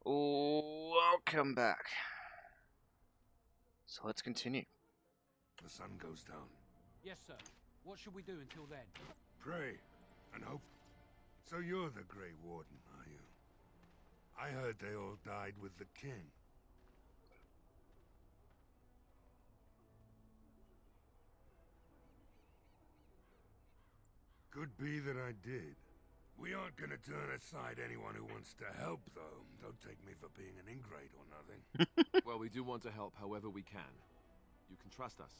Welcome back. So let's continue. The sun goes down. Yes, sir. What should we do until then? Pray and hope. So you're the Grey Warden, are you? I heard they all died with the king. Could be that I did. We aren't gonna turn aside anyone who wants to help, though. Don't take me for being an ingrate or nothing. Well, we do want to help however we can. You can trust us.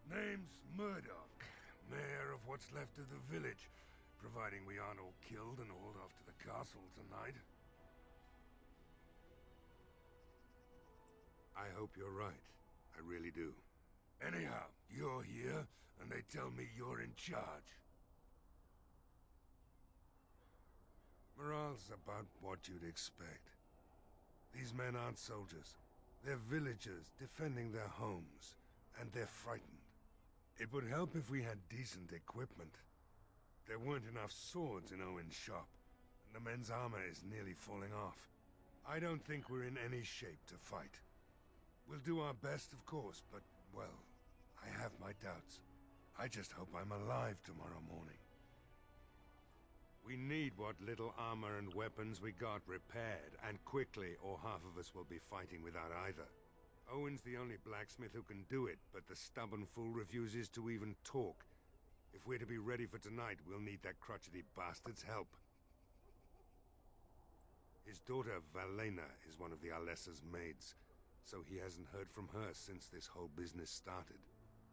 Name's Murdoch, mayor of what's left of the village, providing we aren't all killed and hauled off to the castle tonight. I hope you're right. I really do. Anyhow, you're here, and they tell me you're in charge. Morale's about what you'd expect. These men aren't soldiers. They're villagers defending their homes, and they're frightened. It would help if we had decent equipment. There weren't enough swords in Owen's shop, and the men's armor is nearly falling off. I don't think we're in any shape to fight. We'll do our best, of course, but, well, I have my doubts. I just hope I'm alive tomorrow morning. We need what little armor and weapons we got repaired, and quickly, or half of us will be fighting without either. Owen's the only blacksmith who can do it, but the stubborn fool refuses to even talk. If we're to be ready for tonight, we'll need that crotchety bastard's help. His daughter, Valena, is one of the Alessa's maids, so he hasn't heard from her since this whole business started.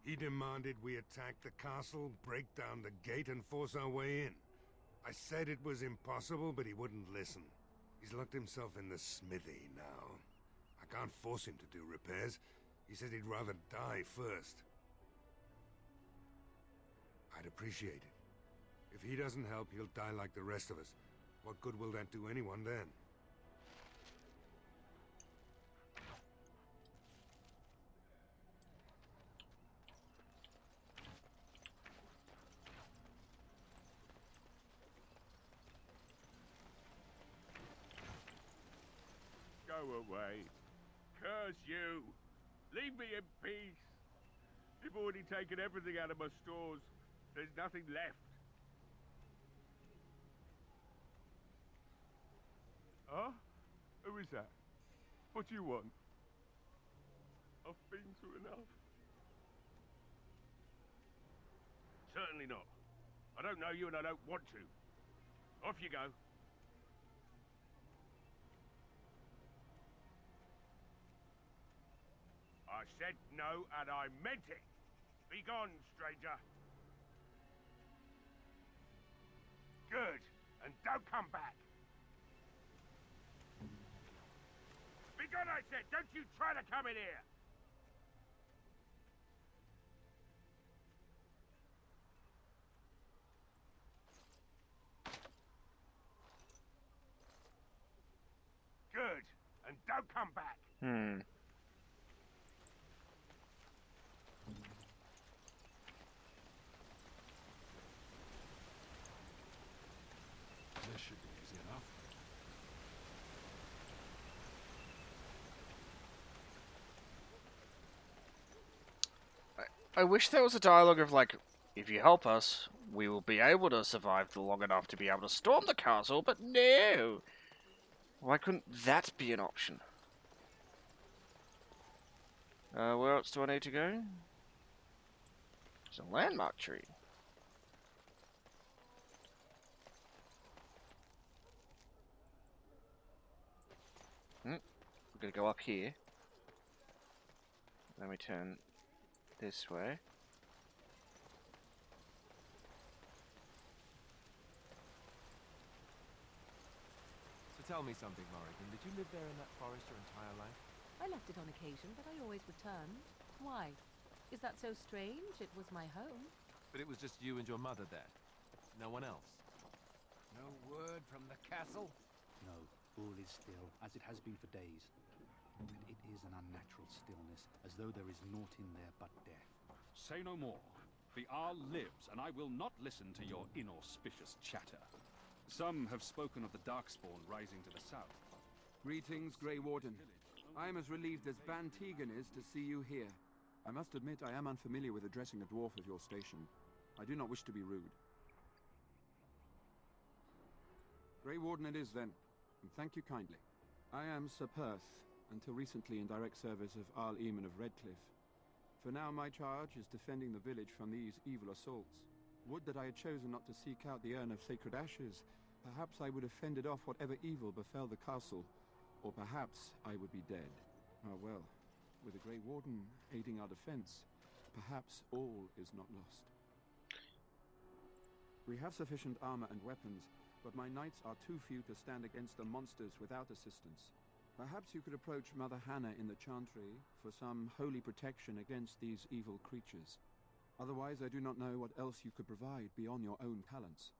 He demanded we attack the castle, break down the gate, and force our way in. I said it was impossible, but he wouldn't listen. He's locked himself in the smithy now. I can't force him to do repairs. He said he'd rather die first. I'd appreciate it. If he doesn't help, he'll die like the rest of us. What good will that do anyone then? Go away. Curse you. Leave me in peace. You've already taken everything out of my stores. There's nothing left. Huh? Who is that? What do you want? I've been through enough. Certainly not. I don't know you and I don't want to. Off you go. I said no, and I meant it. Be gone, stranger. Good, and don't come back. Be gone, I said. Don't you try to come in here. Good, and don't come back. This should be easy enough. I wish there was a dialogue of like, if you help us, we will be able to survive long enough to be able to storm the castle, but no! Why couldn't that be an option? Where else do I need to go? There's a landmark tree. We're gonna go up here. Then we turn this way. So tell me something, Morrigan. Did you live there in that forest your entire life? I left it on occasion, but I always returned. Why? Is that so strange? It was my home. But it was just you and your mother there. No one else. No word from the castle? No, all is still, as it has been for days. And it is an unnatural stillness, as though there is naught in there but death. Say no more. The Arl lives, and I will not listen to your inauspicious chatter. Some have spoken of the Darkspawn rising to the south. Greetings, Grey Warden. I am as relieved as Ban Tegan is to see you here. I must admit I am unfamiliar with addressing a dwarf of your station. I do not wish to be rude. Grey Warden it is then, and thank you kindly. I am Sir Perth, until recently in direct service of IIIML of Redcliffe. For now my charge is defending the village from these evil assaults. Would that I had chosen not to seek out the urn of sacred ashes. Perhaps I would have fended off whatever evil befell the castle, or perhaps I would be dead. Ah well, with the Grey Warden aiding our defense, perhaps all is not lost. We have sufficient armor and weapons, but my knights are too few to stand against the monsters without assistance. Perhaps you could approach Mother Hannah in the Chantry for some holy protection against these evil creatures. Otherwise, I do not know what else you could provide beyond your own talents.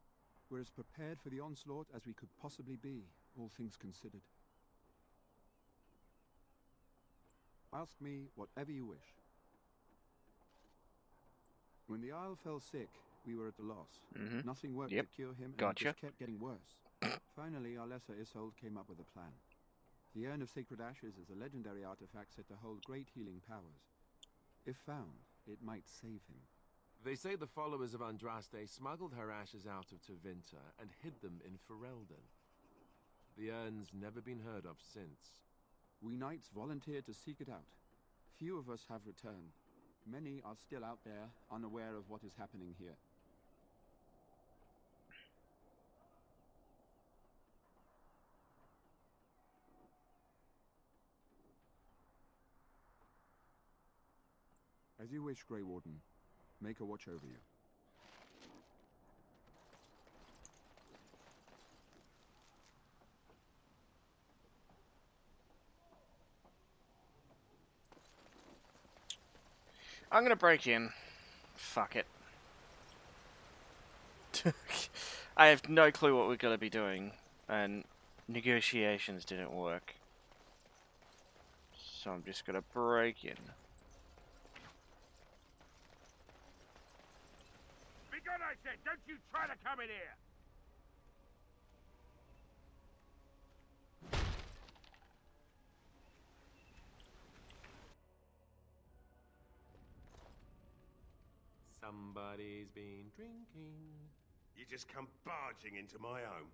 We're as prepared for the onslaught as we could possibly be, all things considered. Ask me whatever you wish. When the Isle fell sick, we were at a loss. Nothing worked to cure him, and it just kept getting worse. Finally, our lesser Isolde came up with a plan. The Urn of Sacred Ashes is a legendary artifact said to hold great healing powers. If found, it might save him. They say the followers of Andraste smuggled her ashes out of Tevinter and hid them in Ferelden. The urn's never been heard of since. We knights volunteered to seek it out. Few of us have returned. Many are still out there, unaware of what is happening here. As you wish, Grey Warden. Make a watch over you. I'm gonna break in. Fuck it. I have no clue what we're gonna be doing, and negotiations didn't work. So I'm just gonna break in. Be good, I said! Don't you try to come in here! Somebody's been drinking. You just come barging into my home.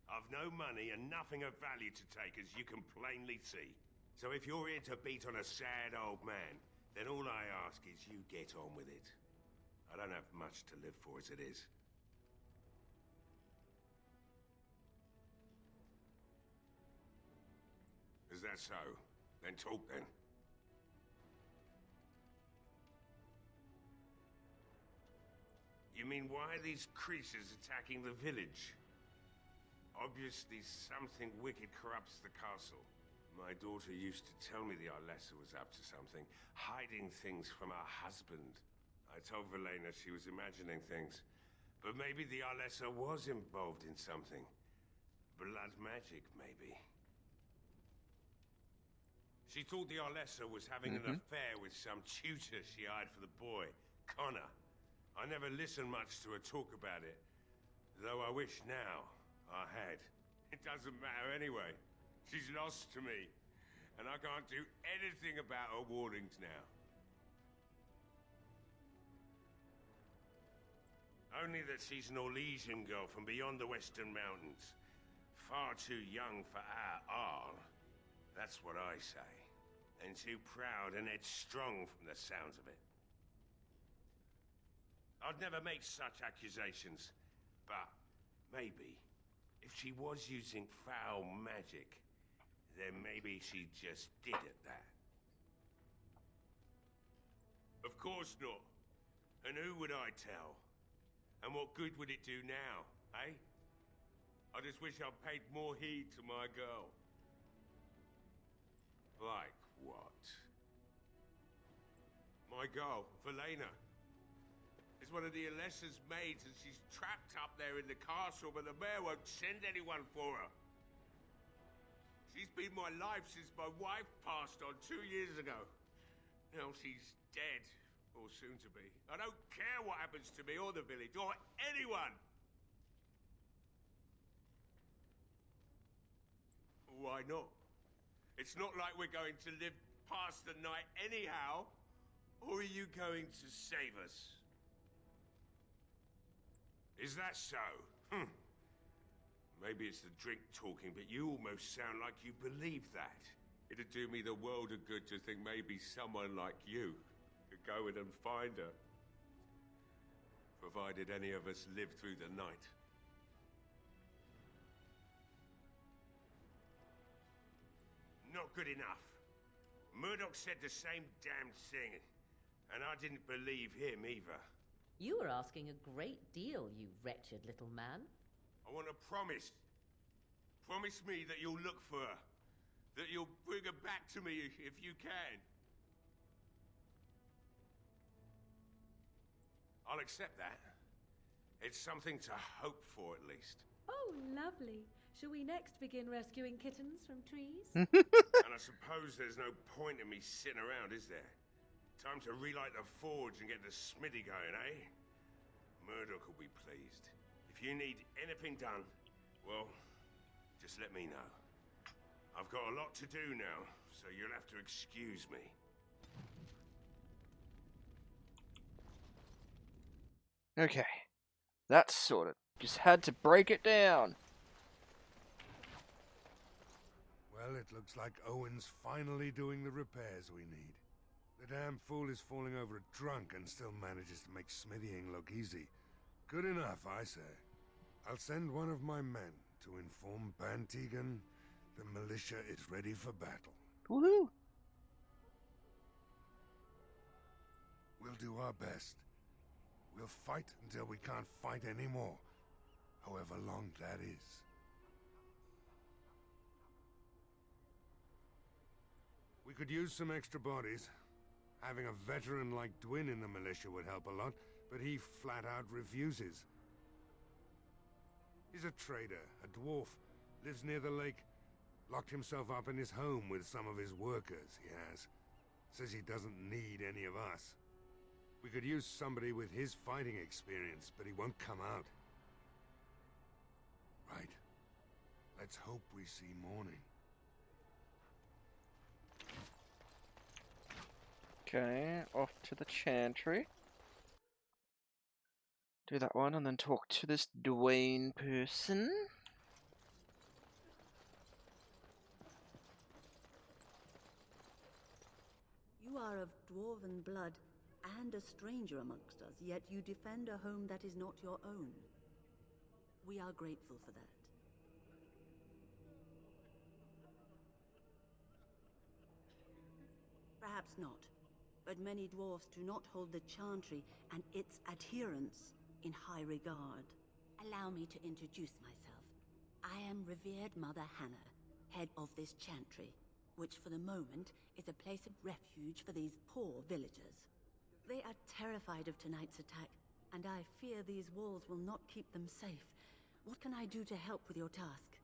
I've no money and nothing of value to take, as you can plainly see. So if you're here to beat on a sad old man, then all I ask is you get on with it. I don't have much to live for as it is. Is that so? Then talk then. You mean, why are these creatures attacking the village? Obviously something wicked corrupts the castle. My daughter used to tell me the Arlessa was up to something, hiding things from her husband. I told Velena she was imagining things, but maybe the Arlessa was involved in something. Blood magic, maybe. She thought the Arlessa was having an affair with some tutor she hired for the boy, Connor. I never listened much to her talk about it, though I wish now I had. It doesn't matter anyway. She's lost to me, and I can't do anything about her warnings now. Only that she's an Orlesian girl from beyond the Western Mountains. Far too young for our Arl. That's what I say. And too proud and headstrong from the sounds of it. I'd never make such accusations, but maybe, if she was using foul magic, then maybe she just did at that. Of course not. And who would I tell? And what good would it do now, eh? I just wish I'd paid more heed to my girl. Like what? My girl, Velena. Is one of the Alessa's maids, and she's trapped up there in the castle, but the mayor won't send anyone for her. She's been my life since my wife passed on 2 years ago. Now she's dead, or soon to be. I don't care what happens to me or the village, or anyone! Why not? It's not like we're going to live past the night anyhow. Or are you going to save us? Is that so? Maybe it's the drink talking, but you almost sound like you believe that. It'd do me the world of good to think maybe someone like you could go in and find her. Provided any of us live through the night. Not good enough. Murdoch said the same damn thing, and I didn't believe him either. You were asking a great deal, you wretched little man. I want a promise. Promise me that you'll look for her. That you'll bring her back to me if you can. I'll accept that. It's something to hope for, at least. Oh, lovely. Shall we next begin rescuing kittens from trees? And I suppose there's no point in me sitting around, is there? Time to relight the forge and get the smithy going, eh? Murdoch will be pleased. If you need anything done, well, just let me know. I've got a lot to do now, so you'll have to excuse me. Okay. That's sorted. Just had to break it down. Well, it looks like Owen's finally doing the repairs we need. The damn fool is falling over drunk and still manages to make smithying look easy. Good enough, I say. I'll send one of my men to inform Bantegan the militia is ready for battle. Woohoo! We'll do our best. We'll fight until we can't fight anymore, however long that is. We could use some extra bodies. Having a veteran like Dwin in the militia would help a lot, but he flat out refuses. He's a trader, a dwarf, lives near the lake, locked himself up in his home with some of his workers, he has. Says he doesn't need any of us. We could use somebody with his fighting experience, but he won't come out. Right. Let's hope we see morning. Okay, off to the chantry. Do that one and then talk to this Dwayne person. You are of dwarven blood and a stranger amongst us, yet you defend a home that is not your own. We are grateful for that. Perhaps not, but many dwarfs do not hold the chantry and its adherents in high regard. Allow me to introduce myself. I am revered Mother Hannah, head of this chantry, which for the moment is a place of refuge for these poor villagers. They are terrified of tonight's attack, and I fear these walls will not keep them safe. What can I do to help with your task?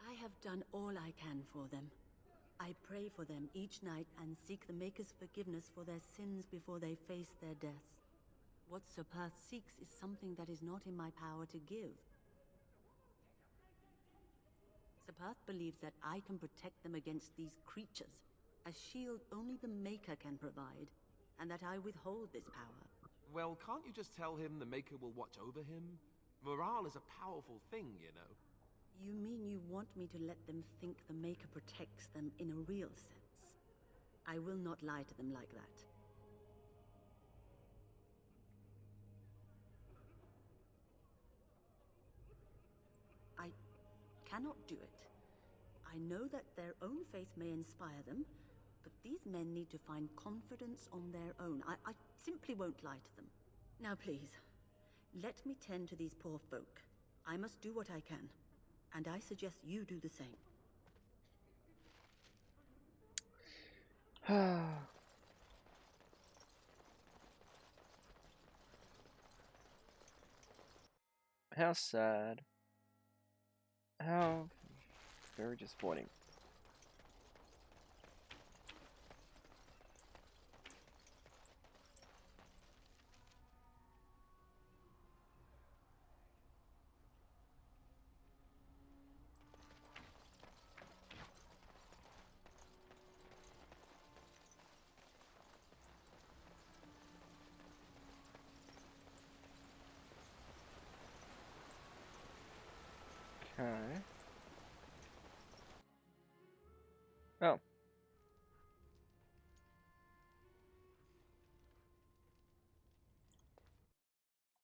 I have done all I can for them. I pray for them each night and seek the Maker's forgiveness for their sins before they face their deaths. What Sir Perth seeks is something that is not in my power to give. Sir Perth believes that I can protect them against these creatures, a shield only the Maker can provide, and that I withhold this power. Well, can't you just tell him the Maker will watch over him? Morale is a powerful thing, you know. You mean you want me to let them think the Maker protects them in a real sense? I will not lie to them like that. I cannot do it. I know that their own faith may inspire them, but these men need to find confidence on their own. I simply won't lie to them. Now please, let me tend to these poor folk. I must do what I can, and I suggest you do the same. How sad. How very disappointing. Okay. Oh.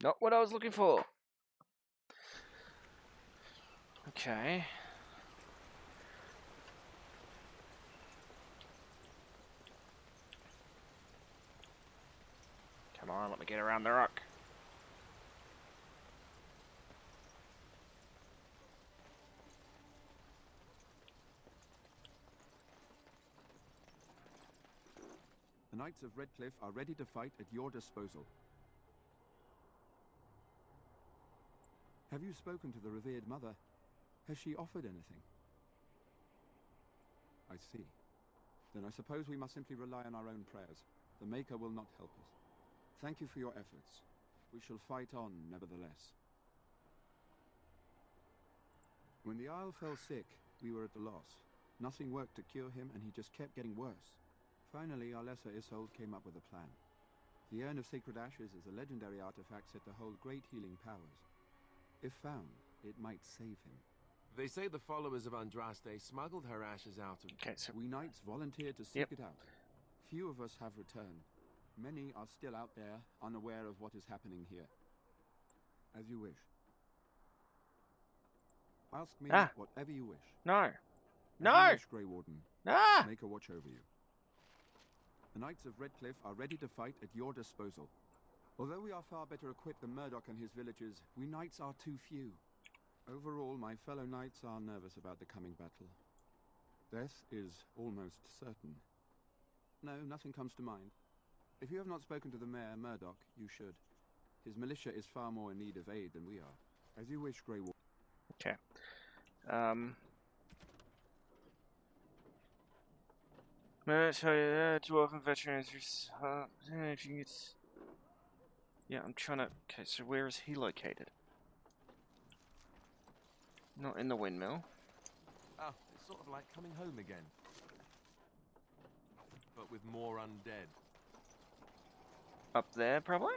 Not what I was looking for. Okay. Come on, let me get around the rock. The Knights of Redcliffe are ready to fight at your disposal. Have you spoken to the revered mother? Has she offered anything? I see. Then I suppose we must simply rely on our own prayers. The Maker will not help us. Thank you for your efforts. We shall fight on, nevertheless. When the Isle fell sick, we were at a loss. Nothing worked to cure him, and he just kept getting worse. Finally, our lesser Isolde came up with a plan. The Urn of Sacred Ashes is a legendary artifact said to hold great healing powers. If found, it might save him. They say the followers of Andraste smuggled her ashes out of... Okay, so... We Knights volunteered to seek it out. Few of us have returned. Many are still out there, unaware of what is happening here. As you wish. Ask me whatever you wish. No. As No! you wish, Grey Warden. Ah! Make a watch over you. The Knights of Redcliffe are ready to fight at your disposal. Although we are far better equipped than Murdoch and his villagers, we Knights are too few. Overall, my fellow Knights are nervous about the coming battle. Death is almost certain. No, nothing comes to mind. If you have not spoken to the Mayor, Murdoch, you should. His militia is far more in need of aid than we are. As you wish, Grey Warden. Okay. Dwarf and veterans. Yeah, I'm trying to. Okay, so where is he located? Not in the windmill. Oh, it's sort of like coming home again. But with more undead. Up there, probably?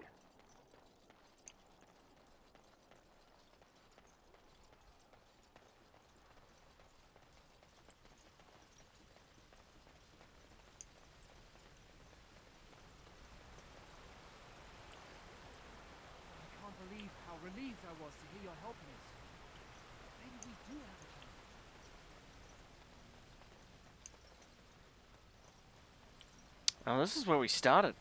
Believe how relieved I was to hear you're helping us. Maybe we do have a chance. Oh, this is where we started.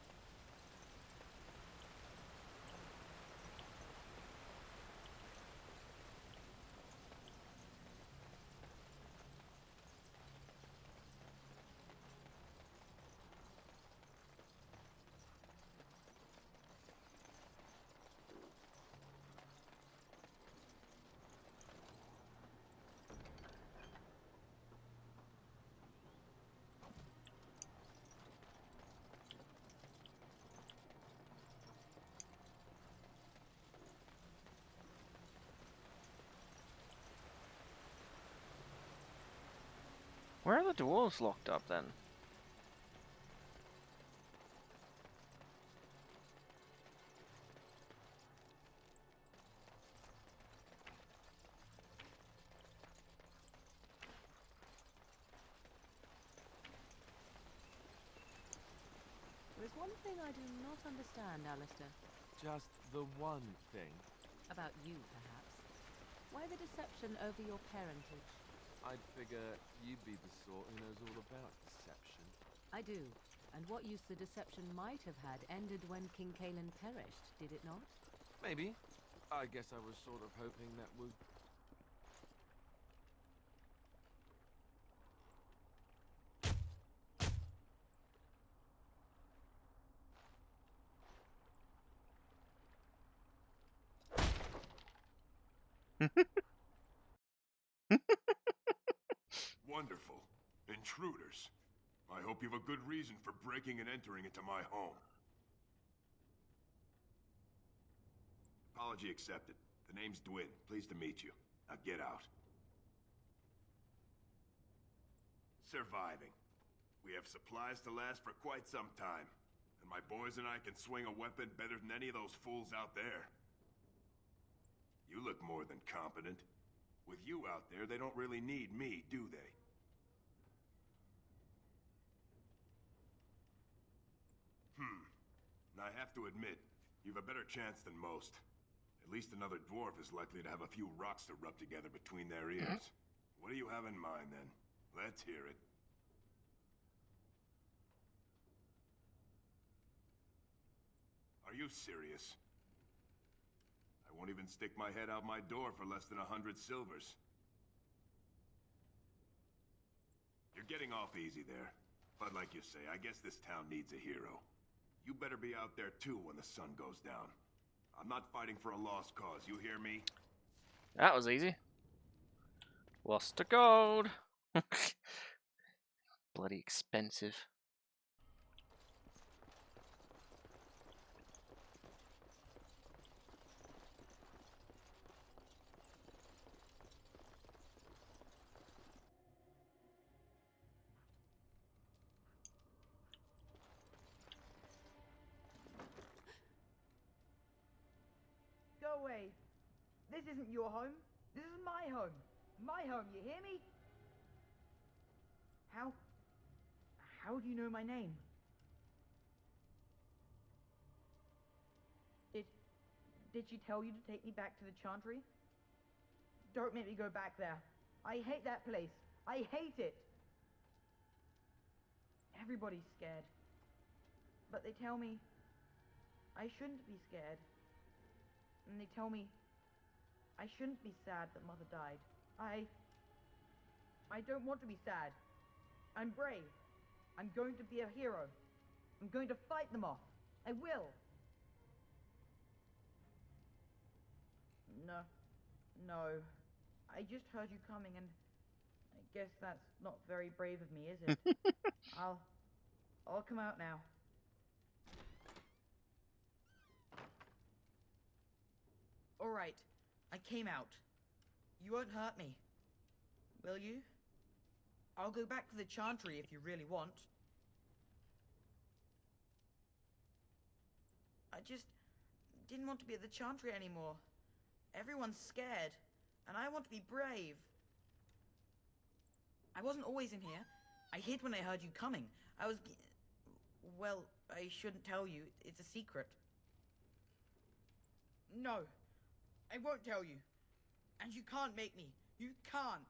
Where are the dwarves locked up then? There's one thing I do not understand, Alistair. Just the one thing. About you, perhaps. Why the deception over your parentage? I'd figure you'd be the sort who knows all about deception. I do. And what use the deception might have had ended when King Cailan perished, did it not? Maybe. I guess I was sort of hoping that would... Wonderful. Intruders. I hope you have a good reason for breaking and entering into my home. Apology accepted. The name's Dwin. Pleased to meet you. Now get out. Surviving. We have supplies to last for quite some time. And my boys and I can swing a weapon better than any of those fools out there. You look more than competent. With you out there, they don't really need me, do they? I have to admit, you've a better chance than most. At least another dwarf is likely to have a few rocks to rub together between their ears. What do you have in mind, then? Let's hear it. Are you serious? I won't even stick my head out my door for less than 100 silvers. You're getting off easy there. But like you say, I guess this town needs a hero. You better be out there too when the sun goes down. I'm not fighting for a lost cause, you hear me? That was easy. Lost to gold. Bloody expensive. Go away. This isn't your home. This is my home. My home, you hear me? How do you know my name? Did she tell you to take me back to the Chantry? Don't make me go back there. I hate that place. I hate it. Everybody's scared. But they tell me I shouldn't be scared. And they tell me I shouldn't be sad that Mother died. I don't want to be sad. I'm brave. I'm going to be a hero. I'm going to fight them off. I will. No. I just heard you coming, and I guess that's not very brave of me, is it? I'll come out now. All right, I came out. You won't hurt me, will you? I'll go back to the Chantry if you really want. I just didn't want to be at the Chantry anymore. Everyone's scared, and I want to be brave. I wasn't always in here. I hid when I heard you coming. Well, I shouldn't tell you. It's a secret. No, I won't tell you. And you can't make me. You can't.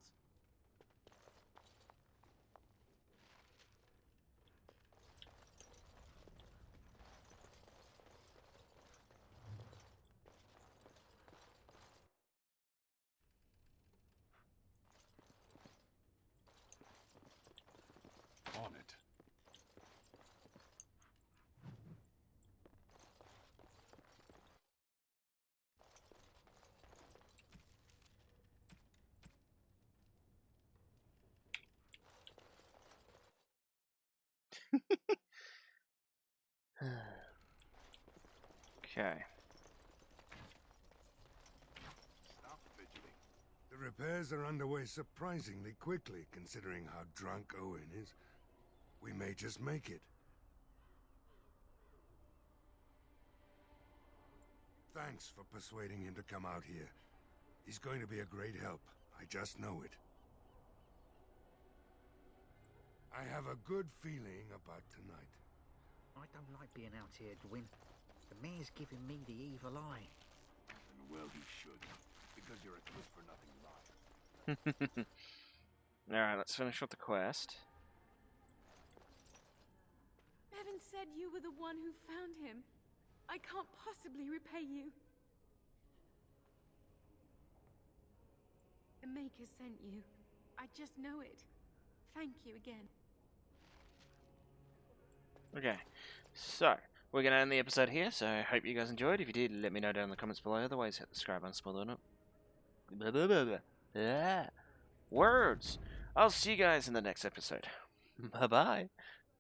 On it. Okay. Stop fidgeting. The repairs are underway surprisingly quickly, considering how drunk Owen is. We may just make it. Thanks for persuading him to come out here. He's going to be a great help. I just know it. I have a good feeling about tonight. I don't like being out here, Gwyn. The mayor's giving me the evil eye. And well, he should. Because you're a good-for-nothing liar. Alright, let's finish up the quest. Bevan said you were the one who found him. I can't possibly repay you. The Maker sent you. I just know it. Thank you again. Okay, so we're going to end the episode here, so I hope you guys enjoyed. If you did, let me know down in the comments below. Otherwise, hit the subscribe button, spoil it up. Blah, blah, blah, blah. Words! I'll see you guys in the next episode. Bye-bye.